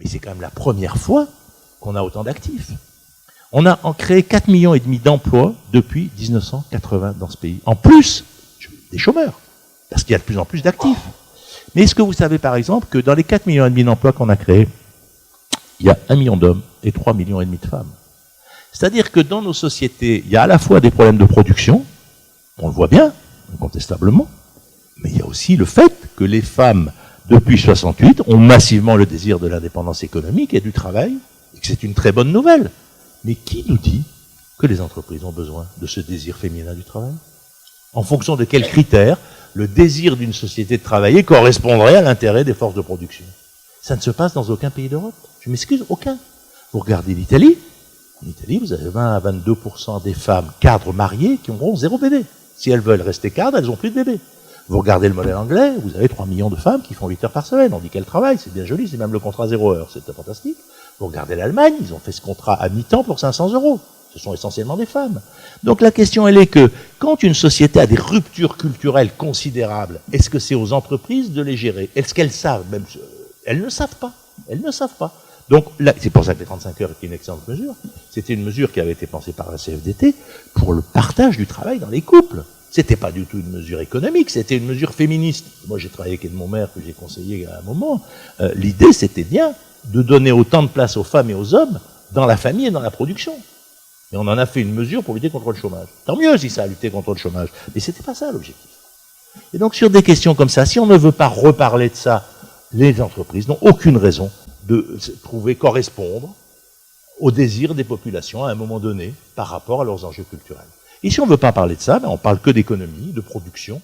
Mais c'est quand même la première fois qu'on a autant d'actifs. On a créé 4,5 millions d'emplois depuis 1980 dans ce pays. En plus des chômeurs, parce qu'il y a de plus en plus d'actifs. Mais est-ce que vous savez par exemple que dans les 4,5 millions d'emplois qu'on a créés, il y a 1 million d'hommes et 3,5 millions de femmes. C'est-à-dire que dans nos sociétés, il y a à la fois des problèmes de production, on le voit bien, incontestablement, mais il y a aussi le fait que les femmes, depuis 68, ont massivement le désir de l'indépendance économique et du travail, et que c'est une très bonne nouvelle. Mais qui nous dit que les entreprises ont besoin de ce désir féminin du travail? En fonction de quels critères le désir d'une société de travailler correspondrait à l'intérêt des forces de production? Ça ne se passe dans aucun pays d'Europe. Je m'excuse, aucun. Vous regardez l'Italie. En Italie, vous avez 20 à 22% des femmes cadres mariées qui auront 0 bébé. Si elles veulent rester cadres, elles n'ont plus de bébé. Vous regardez le modèle anglais, vous avez 3 millions de femmes qui font 8 heures par semaine. On dit qu'elles travaillent, c'est bien joli, c'est même le contrat 0 heure, c'est fantastique. Vous regardez l'Allemagne, ils ont fait ce contrat à mi-temps pour 500 €. Ce sont essentiellement des femmes. Donc la question, elle est que, quand une société a des ruptures culturelles considérables, est-ce que c'est aux entreprises de les gérer? Est-ce qu'elles savent? Même, elles ne savent pas. Elles ne savent pas. Donc là, c'est pour ça que les 35 heures est une excellente mesure. C'était une mesure qui avait été pensée par la CFDT pour le partage du travail dans les couples. C'était pas du tout une mesure économique, c'était une mesure féministe. Moi, j'ai travaillé avec Edmond Maire, que j'ai conseillé à un moment. L'idée, c'était bien de donner autant de place aux femmes et aux hommes dans la famille et dans la production. Et on en a fait une mesure pour lutter contre le chômage. Tant mieux si ça a lutté contre le chômage. Mais c'était pas ça l'objectif. Et donc, sur des questions comme ça, si on ne veut pas reparler de ça, les entreprises n'ont aucune raison de trouver correspondre au désir des populations à un moment donné par rapport à leurs enjeux culturels. Et si on ne veut pas parler de ça, ben on parle que d'économie, de production.